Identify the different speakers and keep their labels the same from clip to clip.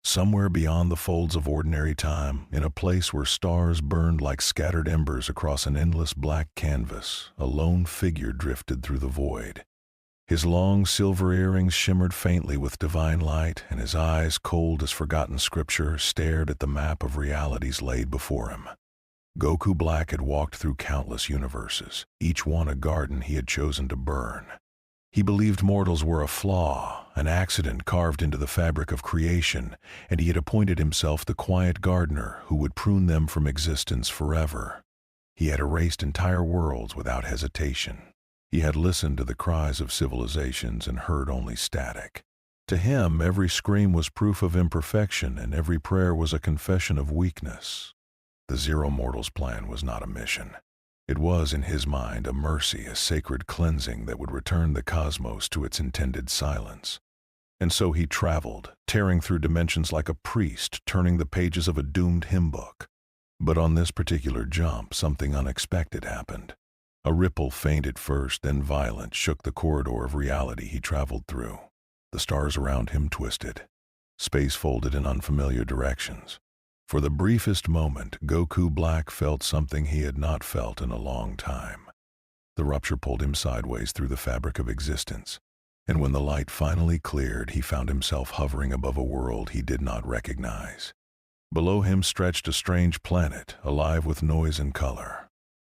Speaker 1: Somewhere beyond the folds of ordinary time, in a place where stars burned like scattered embers across an endless black canvas, a lone figure drifted through the void. His long silver earrings shimmered faintly with divine light, and his eyes, cold as forgotten scripture, stared at the map of realities laid before him. Goku Black had walked through countless universes, each one a garden he had chosen to burn. He believed mortals were a flaw, an accident carved into the fabric of creation, and he had appointed himself the quiet gardener who would prune them from existence forever. He had erased entire worlds without hesitation. He had listened to the cries of civilizations and heard only static. To him, every scream was proof of imperfection, and every prayer was a confession of weakness. The Zero Mortals plan was not a mission. It was, in his mind, a mercy, a sacred cleansing that would return the cosmos to its intended silence. And so he traveled, tearing through dimensions like a priest, turning the pages of a doomed hymn book. But on this particular jump, something unexpected happened. A ripple, faint at first, then violent, shook the corridor of reality he traveled through. The stars around him twisted. Space folded in unfamiliar directions. For the briefest moment, Goku Black felt something he had not felt in a long time. The rupture pulled him sideways through the fabric of existence, and when the light finally cleared, he found himself hovering above a world he did not recognize. Below him stretched a strange planet, alive with noise and color.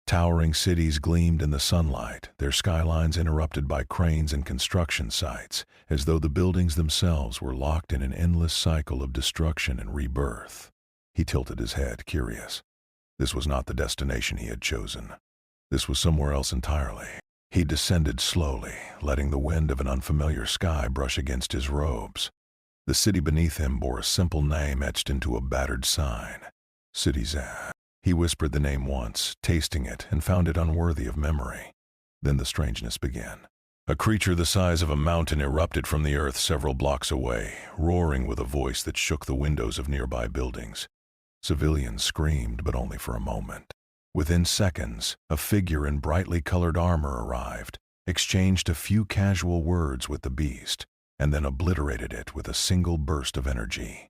Speaker 1: Towering cities gleamed in the sunlight, their skylines interrupted by cranes and construction sites, as though the buildings themselves were locked in an endless cycle of destruction and rebirth. He tilted his head, curious. This was not the destination he had chosen. This was somewhere else entirely. He descended slowly, letting the wind of an unfamiliar sky brush against his robes. The city beneath him bore a simple name etched into a battered sign. City Z. He whispered the name once, tasting it, and found it unworthy of memory. Then the strangeness began. A creature the size of a mountain erupted from the earth several blocks away, roaring with a voice that shook the windows of nearby buildings. Civilians screamed, but only for a moment. Within seconds, a figure in brightly colored armor arrived, exchanged a few casual words with the beast, and then obliterated it with a single burst of energy.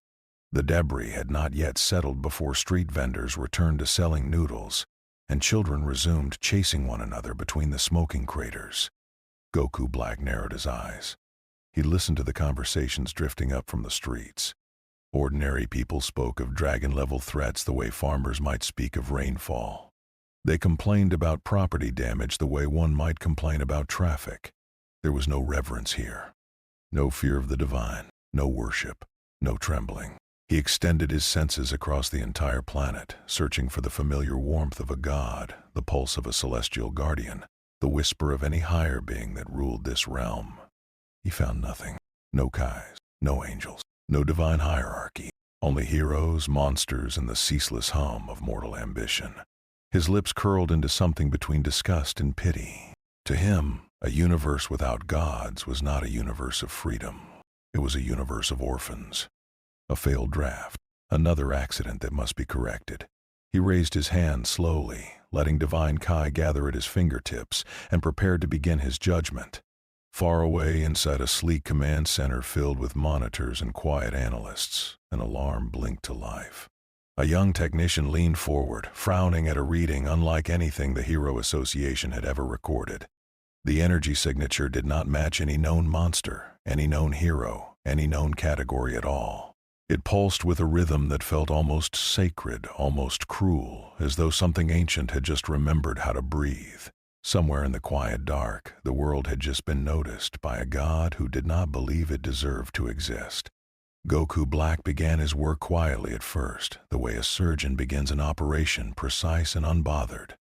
Speaker 1: The debris had not yet settled before street vendors returned to selling noodles, and children resumed chasing one another between the smoking craters. Goku Black narrowed his eyes. He listened to the conversations drifting up from the streets. Ordinary people spoke of dragon-level threats the way farmers might speak of rainfall. They complained about property damage the way one might complain about traffic. There was no reverence here. No fear of the divine, no worship, no trembling. He extended his senses across the entire planet, searching for the familiar warmth of a god, the pulse of a celestial guardian, the whisper of any higher being that ruled this realm. He found nothing. No Kais, no angels. No divine hierarchy, only heroes, monsters, and the ceaseless hum of mortal ambition. His lips curled into something between disgust and pity. To him, a universe without gods was not a universe of freedom. It was a universe of orphans. A failed draft, another accident that must be corrected. He raised his hand slowly, letting divine Kai gather at his fingertips, and prepared to begin his judgment. Far away inside a sleek command center filled with monitors and quiet analysts, an alarm blinked to life. A young technician leaned forward, frowning at a reading unlike anything the Hero Association had ever recorded. The energy signature did not match any known monster, any known hero, any known category at all. It pulsed with a rhythm that felt almost sacred, almost cruel, as though something ancient had just remembered how to breathe. Somewhere in the quiet dark, the world had just been noticed by a god who did not believe it deserved to exist. Goku Black began his work quietly at first, the way a surgeon begins an operation, precise and unbothered.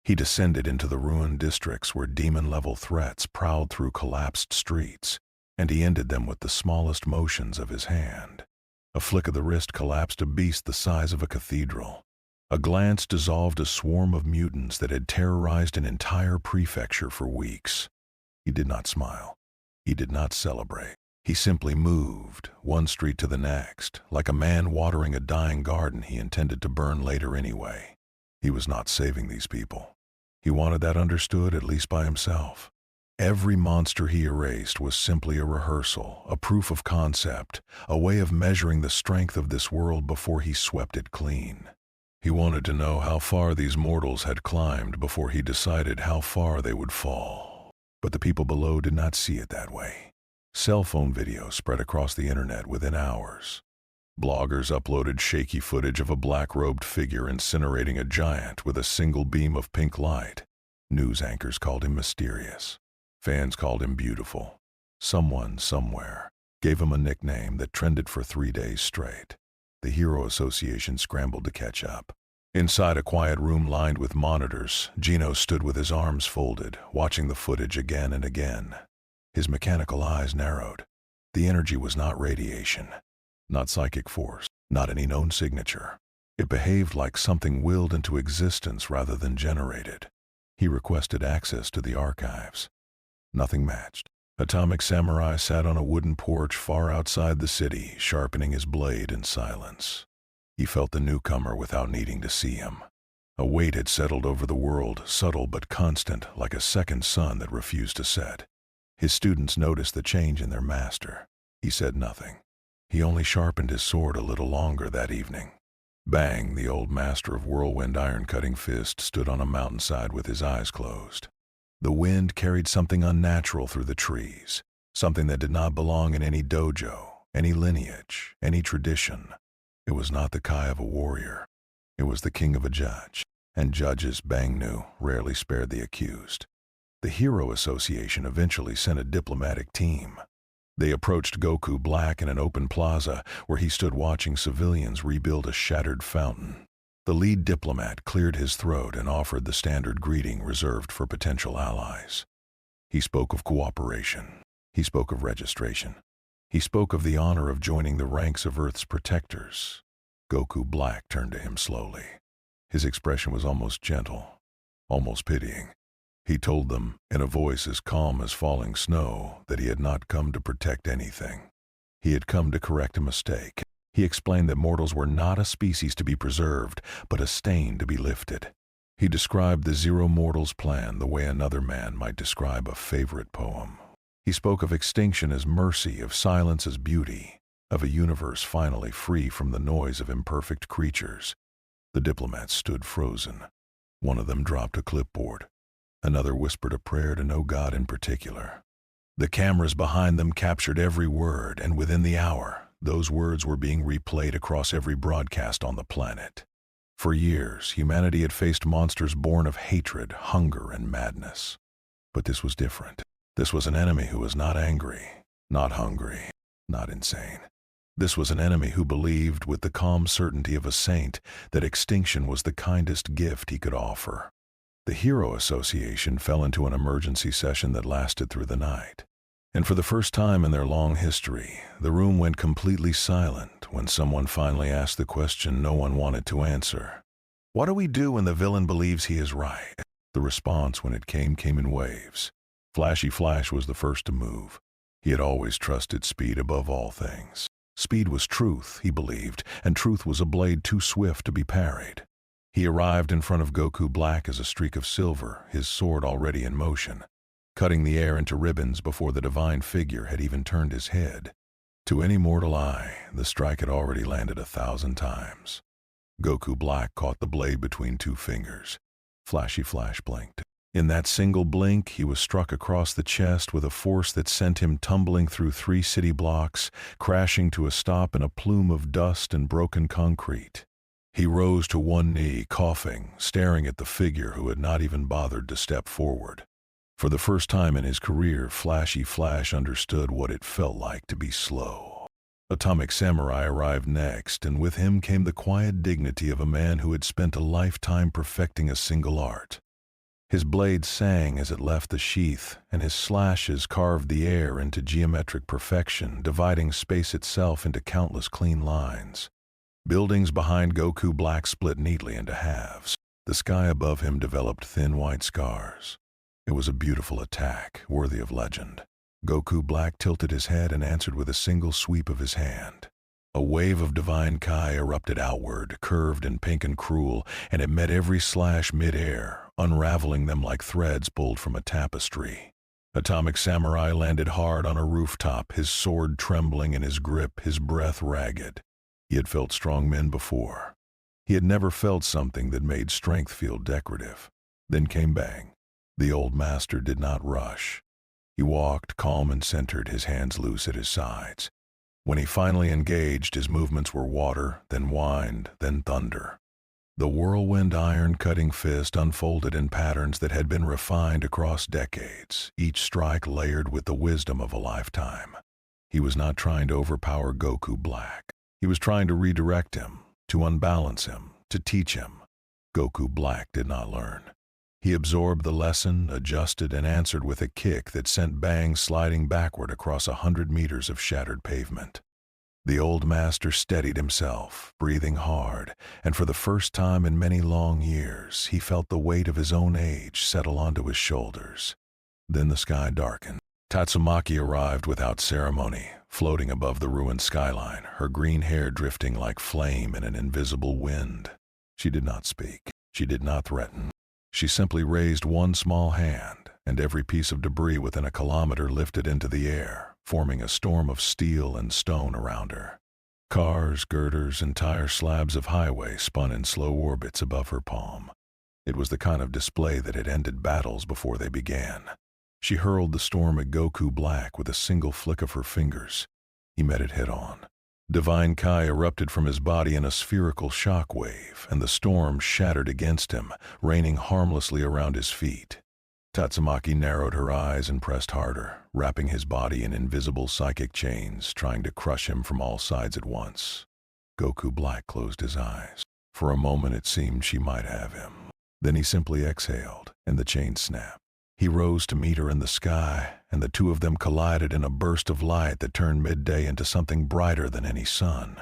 Speaker 1: He descended into the ruined districts where demon-level threats prowled through collapsed streets, and he ended them with the smallest motions of his hand. A flick of the wrist collapsed a beast the size of a cathedral. A glance dissolved a swarm of mutants that had terrorized an entire prefecture for weeks. He did not smile. He did not celebrate. He simply moved, one street to the next, like a man watering a dying garden he intended to burn later anyway. He was not saving these people. He wanted that understood, at least by himself. Every monster he erased was simply a rehearsal, a proof of concept, a way of measuring the strength of this world before he swept it clean. He wanted to know how far these mortals had climbed before he decided how far they would fall. But the people below did not see it that way. Cell phone videos spread across the internet within hours. Bloggers uploaded shaky footage of a black-robed figure incinerating a giant with a single beam of pink light. News anchors called him mysterious. Fans called him beautiful. Someone, somewhere, gave him a nickname that trended for 3 days straight. The Hero Association scrambled to catch up. Inside a quiet room lined with monitors, Gino stood with his arms folded, watching the footage again and again. His mechanical eyes narrowed. The energy was not radiation, not psychic force, not any known signature. It behaved like something willed into existence rather than generated. He requested access to the archives. Nothing matched. Atomic Samurai sat on a wooden porch far outside the city, sharpening his blade in silence. He felt the newcomer without needing to see him. A weight had settled over the world, subtle but constant, like a second sun that refused to set. His students noticed the change in their master. He said nothing. He only sharpened his sword a little longer that evening. Bang, the old master of whirlwind iron-cutting fist stood on a mountainside with his eyes closed. The wind carried something unnatural through the trees, something that did not belong in any dojo, any lineage, any tradition. It was not the kai of a warrior. It was the king of a judge, and judges, Bang knew, rarely spared the accused. The Hero Association eventually sent a diplomatic team. They approached Goku Black in an open plaza where he stood watching civilians rebuild a shattered fountain. The lead diplomat cleared his throat and offered the standard greeting reserved for potential allies. He spoke of cooperation. He spoke of registration. He spoke of the honor of joining the ranks of Earth's protectors. Goku Black turned to him slowly. His expression was almost gentle, almost pitying. He told them, in a voice as calm as falling snow, that he had not come to protect anything. He had come to correct a mistake. He explained that mortals were not a species to be preserved, but a stain to be lifted. He described the Zero Mortals plan the way another man might describe a favorite poem. He spoke of extinction as mercy, of silence as beauty, of a universe finally free from the noise of imperfect creatures. The diplomats stood frozen. One of them dropped a clipboard. Another whispered a prayer to no god in particular. The cameras behind them captured every word, and within the hour, those words were being replayed across every broadcast on the planet. For years, humanity had faced monsters born of hatred, hunger, and madness. But this was different. This was an enemy who was not angry, not hungry, not insane. This was an enemy who believed, with the calm certainty of a saint, that extinction was the kindest gift he could offer. The Hero Association fell into an emergency session that lasted through the night. And for the first time in their long history, the room went completely silent when someone finally asked the question no one wanted to answer. What do we do when the villain believes he is right? The response, when it came in waves. Flashy Flash was the first to move. He had always trusted speed above all things. Speed was truth, he believed, and truth was a blade too swift to be parried. He arrived in front of Goku Black as a streak of silver, his sword already in motion, cutting the air into ribbons before the divine figure had even turned his head. To any mortal eye, the strike had already landed 1,000 times. Goku Black caught the blade between two fingers. Flashy Flash blinked. In that single blink, he was struck across the chest with a force that sent him tumbling through 3 city blocks, crashing to a stop in a plume of dust and broken concrete. He rose to one knee, coughing, staring at the figure who had not even bothered to step forward. For the first time in his career, Flashy Flash understood what it felt like to be slow. Atomic Samurai arrived next, and with him came the quiet dignity of a man who had spent a lifetime perfecting a single art. His blade sang as it left the sheath, and his slashes carved the air into geometric perfection, dividing space itself into countless clean lines. Buildings behind Goku Black split neatly into halves. The sky above him developed thin white scars. It was a beautiful attack, worthy of legend. Goku Black tilted his head and answered with a single sweep of his hand. A wave of divine Kai erupted outward, curved and pink and cruel, and it met every slash mid-air, unraveling them like threads pulled from a tapestry. Atomic Samurai landed hard on a rooftop, his sword trembling in his grip, his breath ragged. He had felt strong men before. He had never felt something that made strength feel decorative. Then came bang. The old master did not rush. He walked, calm and centered, his hands loose at his sides. When he finally engaged, his movements were water, then wind, then thunder. The whirlwind iron-cutting fist unfolded in patterns that had been refined across decades, each strike layered with the wisdom of a lifetime. He was not trying to overpower Goku Black. He was trying to redirect him, to unbalance him, to teach him. Goku Black did not learn. He absorbed the lesson, adjusted, and answered with a kick that sent Bang sliding backward across 100 meters of shattered pavement. The old master steadied himself, breathing hard, and for the first time in many long years, he felt the weight of his own age settle onto his shoulders. Then the sky darkened. Tatsumaki arrived without ceremony, floating above the ruined skyline, her green hair drifting like flame in an invisible wind. She did not speak. She did not threaten. She simply raised one small hand, and every piece of debris within a kilometer lifted into the air, forming a storm of steel and stone around her. Cars, girders, entire slabs of highway spun in slow orbits above her palm. It was the kind of display that had ended battles before they began. She hurled the storm at Goku Black with a single flick of her fingers. He met it head-on. Divine Kai erupted from his body in a spherical shock wave, and the storm shattered against him, raining harmlessly around his feet. Tatsumaki narrowed her eyes and pressed harder, wrapping his body in invisible psychic chains, trying to crush him from all sides at once. Goku Black closed his eyes. For a moment it seemed she might have him. Then he simply exhaled, and the chain snapped. He rose to meet her in the sky, and the two of them collided in a burst of light that turned midday into something brighter than any sun.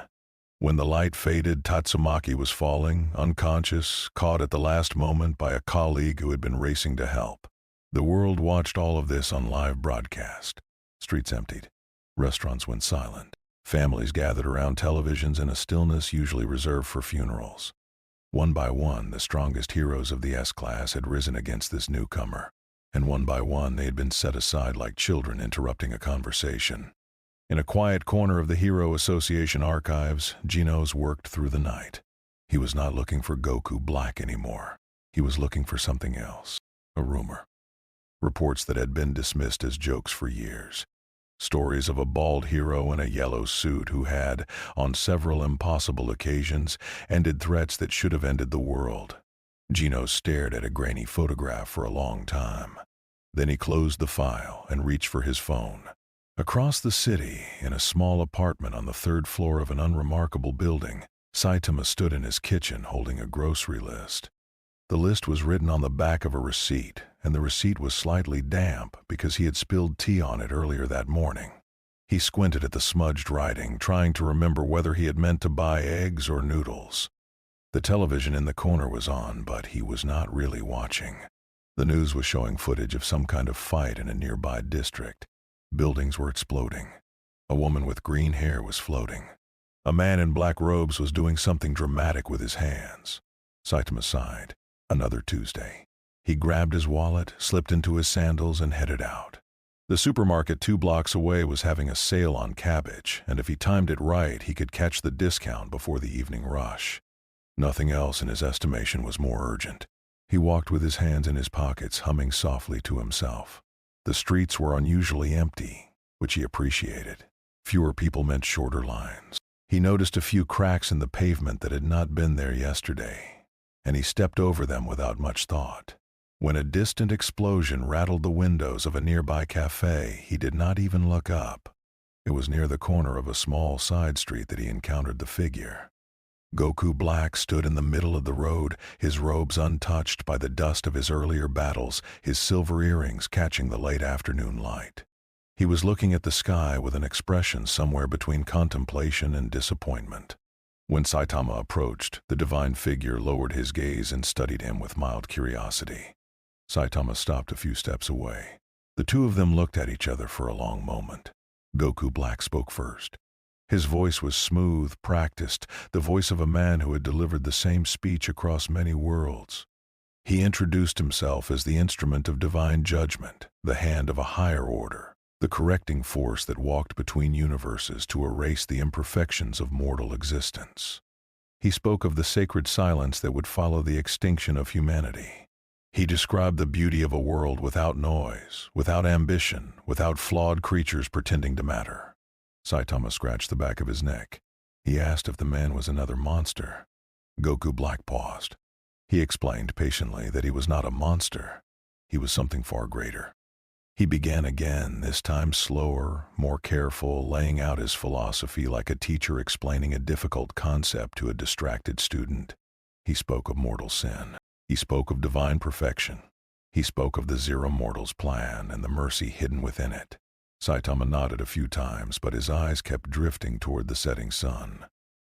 Speaker 1: When the light faded, Tatsumaki was falling, unconscious, caught at the last moment by a colleague who had been racing to help. The world watched all of this on live broadcast. Streets emptied. Restaurants went silent. Families gathered around televisions in a stillness usually reserved for funerals. One by one, the strongest heroes of the S-Class had risen against this newcomer. And one by one, they had been set aside like children interrupting a conversation. In a quiet corner of the Hero Association archives, Genos worked through the night. He was not looking for Goku Black anymore. He was looking for something else. A rumor. Reports that had been dismissed as jokes for years. Stories of a bald hero in a yellow suit who had, on several impossible occasions, ended threats that should have ended the world. Genos stared at a grainy photograph for a long time. Then he closed the file and reached for his phone. Across the city, in a small apartment on the third floor of an unremarkable building, Saitama stood in his kitchen holding a grocery list. The list was written on the back of a receipt, and the receipt was slightly damp because he had spilled tea on it earlier that morning. He squinted at the smudged writing, trying to remember whether he had meant to buy eggs or noodles. The television in the corner was on, but he was not really watching. The news was showing footage of some kind of fight in a nearby district. Buildings were exploding. A woman with green hair was floating. A man in black robes was doing something dramatic with his hands. Saitama sighed. Another Tuesday. He grabbed his wallet, slipped into his sandals, and headed out. The supermarket 2 blocks away was having a sale on cabbage, and if he timed it right, he could catch the discount before the evening rush. Nothing else in his estimation was more urgent. He walked with his hands in his pockets, humming softly to himself. The streets were unusually empty, which he appreciated. Fewer people meant shorter lines. He noticed a few cracks in the pavement that had not been there yesterday, and he stepped over them without much thought. When a distant explosion rattled the windows of a nearby cafe, he did not even look up. It was near the corner of a small side street that he encountered the figure. Goku Black stood in the middle of the road, his robes untouched by the dust of his earlier battles, his silver earrings catching the late afternoon light. He was looking at the sky with an expression somewhere between contemplation and disappointment. When Saitama approached, the divine figure lowered his gaze and studied him with mild curiosity. Saitama stopped a few steps away. The two of them looked at each other for a long moment. Goku Black spoke first. His voice was smooth, practiced, the voice of a man who had delivered the same speech across many worlds. He introduced himself as the instrument of divine judgment, the hand of a higher order, the correcting force that walked between universes to erase the imperfections of mortal existence. He spoke of the sacred silence that would follow the extinction of humanity. He described the beauty of a world without noise, without ambition, without flawed creatures pretending to matter. Saitama scratched the back of his neck. He asked if the man was another monster. Goku Black paused. He explained patiently that he was not a monster. He was something far greater. He began again, this time slower, more careful, laying out his philosophy like a teacher explaining a difficult concept to a distracted student. He spoke of mortal sin. He spoke of divine perfection. He spoke of the Zero Mortal's plan and the mercy hidden within it. Saitama nodded a few times, but his eyes kept drifting toward the setting sun.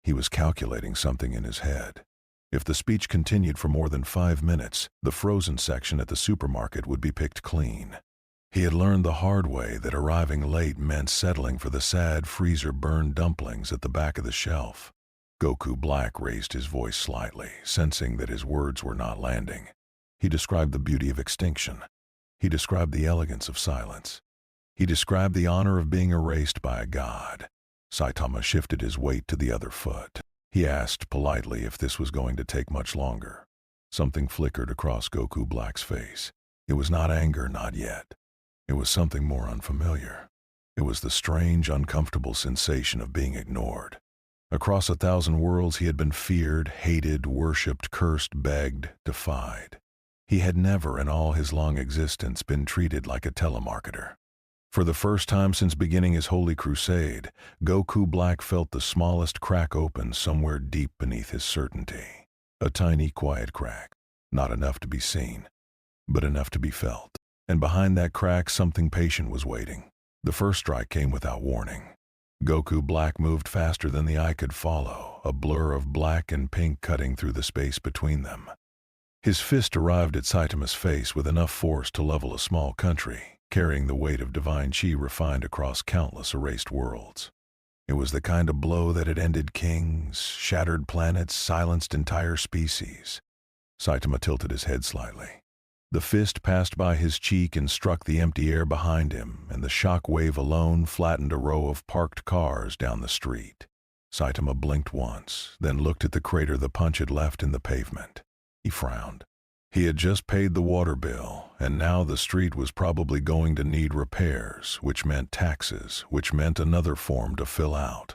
Speaker 1: He was calculating something in his head. If the speech continued for more than 5 minutes, the frozen section at the supermarket would be picked clean. He had learned the hard way that arriving late meant settling for the sad freezer-burned dumplings at the back of the shelf. Goku Black raised his voice slightly, sensing that his words were not landing. He described the beauty of extinction. He described the elegance of silence. He described the honor of being erased by a god. Saitama shifted his weight to the other foot. He asked politely if this was going to take much longer. Something flickered across Goku Black's face. It was not anger, not yet. It was something more unfamiliar. It was the strange, uncomfortable sensation of being ignored. Across 1,000 worlds he had been feared, hated, worshipped, cursed, begged, defied. He had never in all his long existence been treated like a telemarketer. For the first time since beginning his holy crusade, Goku Black felt the smallest crack open somewhere deep beneath his certainty. A tiny, quiet crack. Not enough to be seen, but enough to be felt. And behind that crack, something patient was waiting. The first strike came without warning. Goku Black moved faster than the eye could follow, a blur of black and pink cutting through the space between them. His fist arrived at Saitama's face with enough force to level a small country, carrying the weight of divine chi refined across countless erased worlds. It was the kind of blow that had ended kings, shattered planets, silenced entire species. Saitama tilted his head slightly. The fist passed by his cheek and struck the empty air behind him, and the shock wave alone flattened a row of parked cars down the street. Saitama blinked once, then looked at the crater the punch had left in the pavement. He frowned. He had just paid the water bill, and now the street was probably going to need repairs, which meant taxes, which meant another form to fill out.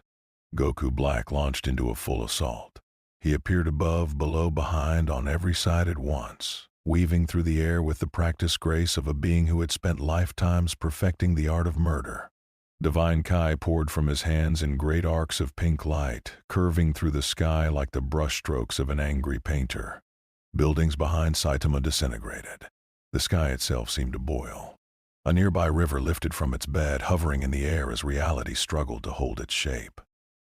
Speaker 1: Goku Black launched into a full assault. He appeared above, below, behind, on every side at once, weaving through the air with the practiced grace of a being who had spent lifetimes perfecting the art of murder. Divine Kai poured from his hands in great arcs of pink light, curving through the sky like the brushstrokes of an angry painter. Buildings behind Saitama disintegrated. The sky itself seemed to boil. A nearby river lifted from its bed, hovering in the air as reality struggled to hold its shape.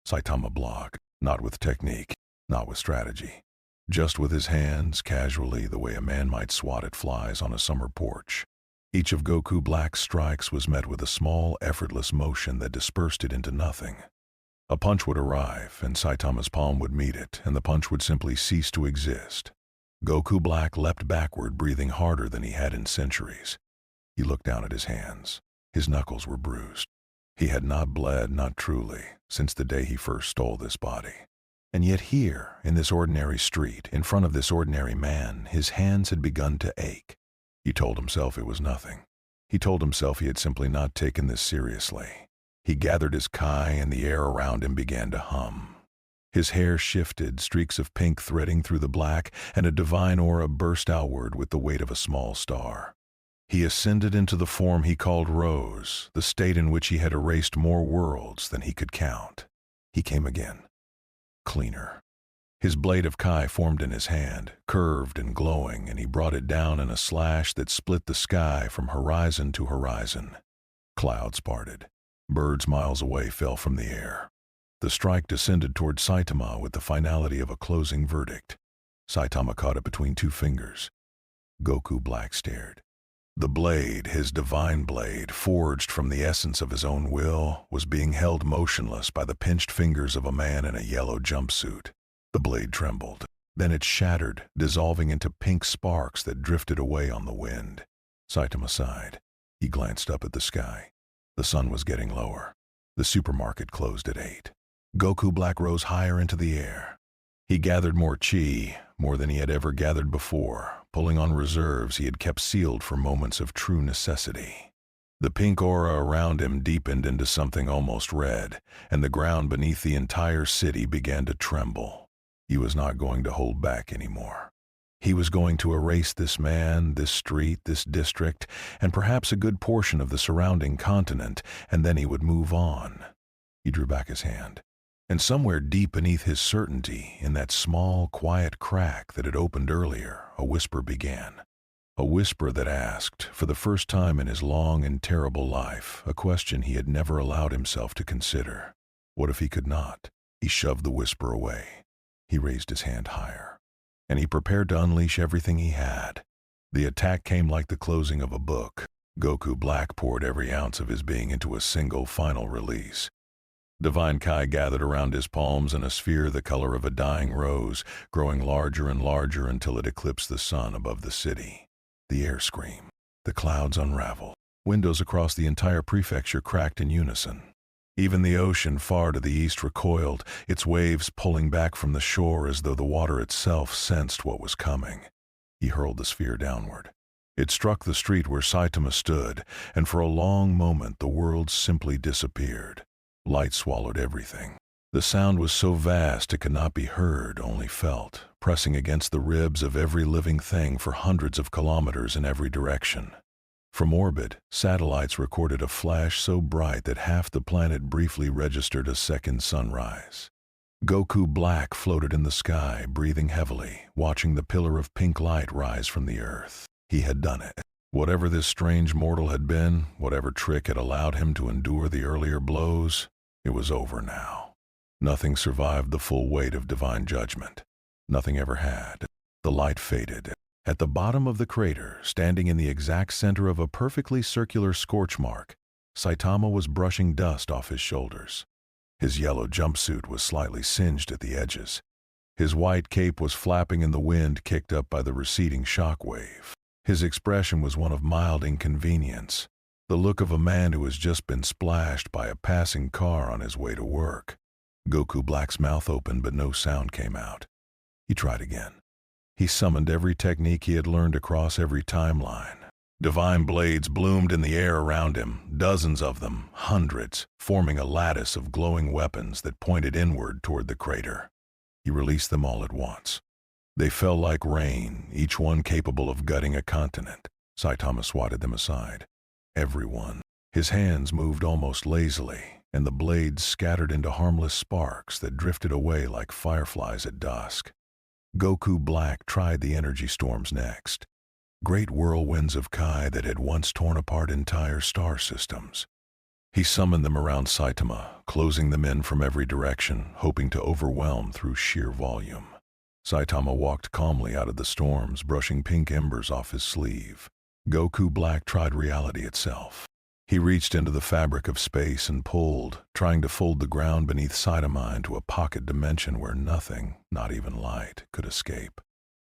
Speaker 1: Saitama blocked, not with technique, not with strategy. Just with his hands, casually, the way a man might swat at flies on a summer porch. Each of Goku Black's strikes was met with a small, effortless motion that dispersed it into nothing. A punch would arrive, and Saitama's palm would meet it, and the punch would simply cease to exist. Goku Black leapt backward, breathing harder than he had in centuries. He looked down at his hands. His knuckles were bruised. He had not bled, not truly, since the day he first stole this body. And yet here, in this ordinary street, in front of this ordinary man, his hands had begun to ache. He told himself it was nothing. He told himself he had simply not taken this seriously. He gathered his Kai, and the air around him began to hum. His hair shifted, streaks of pink threading through the black, and a divine aura burst outward with the weight of a small star. He ascended into the form he called Rose, the state in which he had erased more worlds than he could count. He came again. Cleaner. His blade of Kai formed in his hand, curved and glowing, and he brought it down in a slash that split the sky from horizon to horizon. Clouds parted. Birds miles away fell from the air. The strike descended toward Saitama with the finality of a closing verdict. Saitama caught it between two fingers. Goku Black stared. The blade, his divine blade, forged from the essence of his own will, was being held motionless by the pinched fingers of a man in a yellow jumpsuit. The blade trembled. Then it shattered, dissolving into pink sparks that drifted away on the wind. Saitama sighed. He glanced up at the sky. The sun was getting lower. The supermarket closed at 8. Goku Black rose higher into the air. He gathered more chi, more than he had ever gathered before, pulling on reserves he had kept sealed for moments of true necessity. The pink aura around him deepened into something almost red, and the ground beneath the entire city began to tremble. He was not going to hold back anymore. He was going to erase this man, this street, this district, and perhaps a good portion of the surrounding continent, and then he would move on. He drew back his hand. And somewhere deep beneath his certainty, in that small, quiet crack that had opened earlier, a whisper began. A whisper that asked, for the first time in his long and terrible life, a question he had never allowed himself to consider. What if he could not? He shoved the whisper away. He raised his hand higher. And he prepared to unleash everything he had. The attack came like the closing of a book. Goku Black poured every ounce of his being into a single final release. Divine Kai gathered around his palms in a sphere the color of a dying rose, growing larger and larger until it eclipsed the sun above the city. The air screamed. The clouds unraveled. Windows across the entire prefecture cracked in unison. Even the ocean far to the east recoiled, its waves pulling back from the shore as though the water itself sensed what was coming. He hurled the sphere downward. It struck the street where Saitama stood, and for a long moment the world simply disappeared. Light swallowed everything. The sound was so vast it could not be heard, only felt, pressing against the ribs of every living thing for hundreds of kilometers in every direction. From orbit, satellites recorded a flash so bright that half the planet briefly registered a second sunrise. Goku Black floated in the sky, breathing heavily, watching the pillar of pink light rise from the earth. He had done it. Whatever this strange mortal had been, whatever trick had allowed him to endure the earlier blows, it was over now. Nothing survived the full weight of divine judgment. Nothing ever had. The light faded. At the bottom of the crater, standing in the exact center of a perfectly circular scorch mark, Saitama was brushing dust off his shoulders. His yellow jumpsuit was slightly singed at the edges. His white cape was flapping in the wind kicked up by the receding shock wave. His expression was one of mild inconvenience, the look of a man who has just been splashed by a passing car on his way to work. Goku Black's mouth opened, but no sound came out. He tried again. He summoned every technique he had learned across every timeline. Divine blades bloomed in the air around him, dozens of them, hundreds, forming a lattice of glowing weapons that pointed inward toward the crater. He released them all at once. They fell like rain, each one capable of gutting a continent. Saitama swatted them aside. Every one. His hands moved almost lazily, and the blades scattered into harmless sparks that drifted away like fireflies at dusk. Goku Black tried the energy storms next. Great whirlwinds of Kai that had once torn apart entire star systems. He summoned them around Saitama, closing them in from every direction, hoping to overwhelm through sheer volume. Saitama walked calmly out of the storms, brushing pink embers off his sleeve. Goku Black tried reality itself. He reached into the fabric of space and pulled, trying to fold the ground beneath Saitama into a pocket dimension where nothing, not even light, could escape.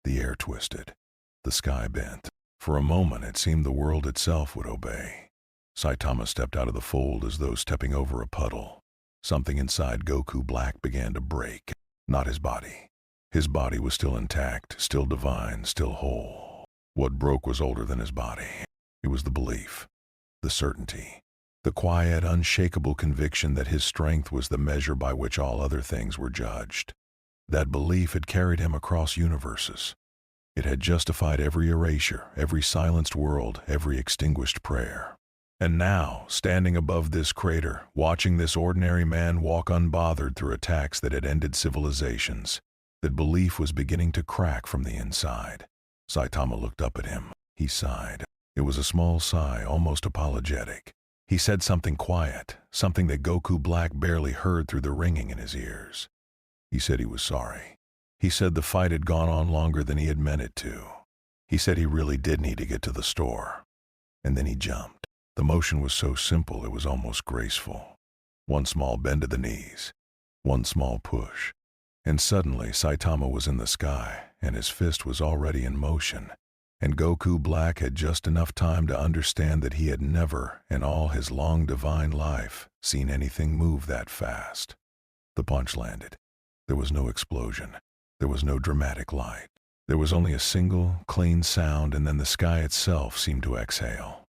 Speaker 1: The air twisted. The sky bent. For a moment it seemed the world itself would obey. Saitama stepped out of the fold as though stepping over a puddle. Something inside Goku Black began to break. Not his body. His body was still intact, still divine, still whole. What broke was older than his body. It was the belief. The certainty, the quiet, unshakable conviction that his strength was the measure by which all other things were judged. That belief had carried him across universes. It had justified every erasure, every silenced world, every extinguished prayer. And now, standing above this crater, watching this ordinary man walk unbothered through attacks that had ended civilizations, that belief was beginning to crack from the inside. Saitama looked up at him. He sighed. It was a small sigh, almost apologetic. He said something quiet, something that Goku Black barely heard through the ringing in his ears. He said he was sorry. He said the fight had gone on longer than he had meant it to. He said he really did need to get to the store. And then he jumped. The motion was so simple it was almost graceful. One small bend of the knees. One small push. And suddenly Saitama was in the sky, and his fist was already in motion. And Goku Black had just enough time to understand that he had never, in all his long divine life, seen anything move that fast. The punch landed. There was no explosion. There was no dramatic light. There was only a single, clean sound, and then the sky itself seemed to exhale.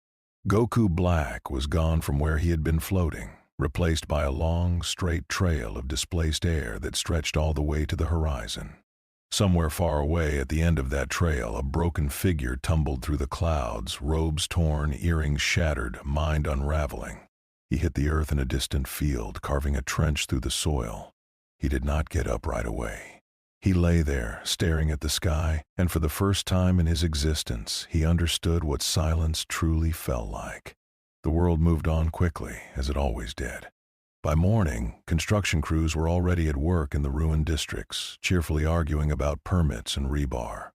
Speaker 1: Goku Black was gone from where he had been floating, replaced by a long, straight trail of displaced air that stretched all the way to the horizon. Somewhere far away at the end of that trail, a broken figure tumbled through the clouds, robes torn, earrings shattered, mind unraveling. He hit the earth in a distant field, carving a trench through the soil. He did not get up right away. He lay there, staring at the sky, and for the first time in his existence, he understood what silence truly felt like. The world moved on quickly, as it always did. By morning, construction crews were already at work in the ruined districts, cheerfully arguing about permits and rebar.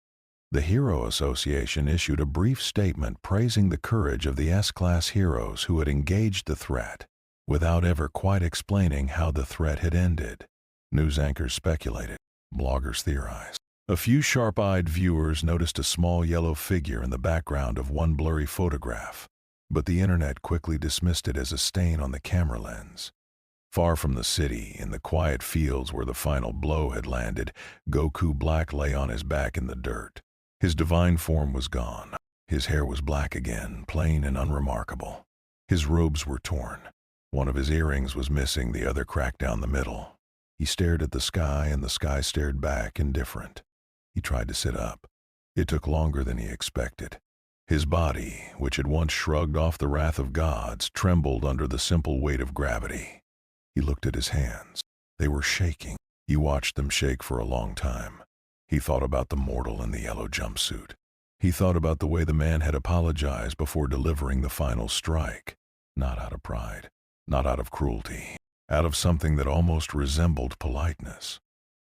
Speaker 1: The Hero Association issued a brief statement praising the courage of the S-class heroes who had engaged the threat, without ever quite explaining how the threat had ended. News anchors speculated. Bloggers theorized. A few sharp-eyed viewers noticed a small yellow figure in the background of one blurry photograph, but the internet quickly dismissed it as a stain on the camera lens. Far from the city, in the quiet fields where the final blow had landed, Goku Black lay on his back in the dirt. His divine form was gone. His hair was black again, plain and unremarkable. His robes were torn. One of his earrings was missing, the other cracked down the middle. He stared at the sky, and the sky stared back, indifferent. He tried to sit up. It took longer than he expected. His body, which had once shrugged off the wrath of gods, trembled under the simple weight of gravity. He looked at his hands. They were shaking. He watched them shake for a long time. He thought about the mortal in the yellow jumpsuit. He thought about the way the man had apologized before delivering the final strike. Not out of pride, not out of cruelty, out of something that almost resembled politeness.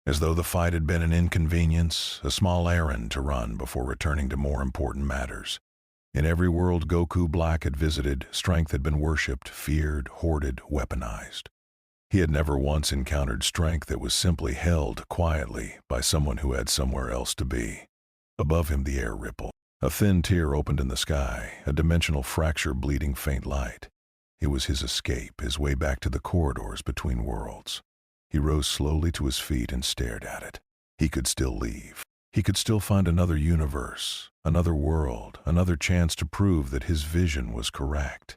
Speaker 1: As though the fight had been an inconvenience, a small errand to run before returning to more important matters. In every world Goku Black had visited, strength had been worshipped, feared, hoarded, weaponized. He had never once encountered strength that was simply held quietly by someone who had somewhere else to be. Above him the air rippled. A thin tear opened in the sky, a dimensional fracture bleeding faint light. It was his escape, his way back to the corridors between worlds. He rose slowly to his feet and stared at it. He could still leave. He could still find another universe, another world, another chance to prove that his vision was correct.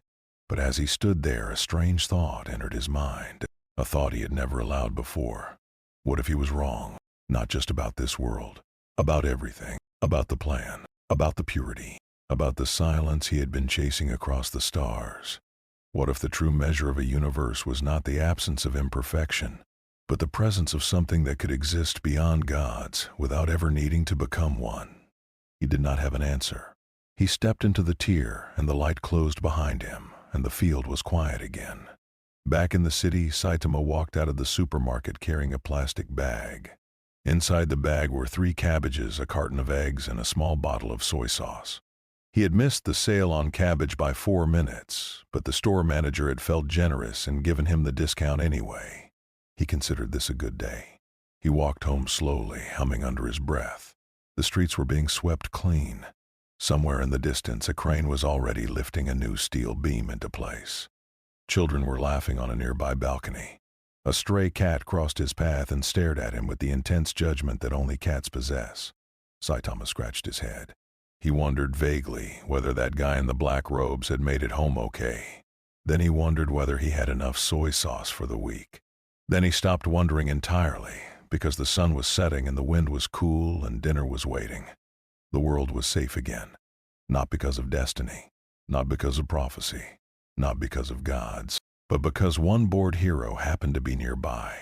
Speaker 1: But as he stood there, a strange thought entered his mind, a thought he had never allowed before. What if he was wrong? Not just about this world, about everything, about the plan, about the purity, about the silence he had been chasing across the stars. What if the true measure of a universe was not the absence of imperfection, but the presence of something that could exist beyond gods without ever needing to become one? He did not have an answer. He stepped into the tier, and the light closed behind him, and the field was quiet again. Back in the city, Saitama walked out of the supermarket carrying a plastic bag. Inside the bag were 3 cabbages, a carton of eggs, and a small bottle of soy sauce. He had missed the sale on cabbage by 4 minutes, but the store manager had felt generous and given him the discount anyway. He considered this a good day. He walked home slowly, humming under his breath. The streets were being swept clean. Somewhere in the distance, a crane was already lifting a new steel beam into place. Children were laughing on a nearby balcony. A stray cat crossed his path and stared at him with the intense judgment that only cats possess. Saitama scratched his head. He wondered vaguely whether that guy in the black robes had made it home okay. Then he wondered whether he had enough soy sauce for the week. Then he stopped wondering entirely, because the sun was setting and the wind was cool and dinner was waiting. The world was safe again. Not because of destiny, not because of prophecy, not because of gods, but because one bored hero happened to be nearby.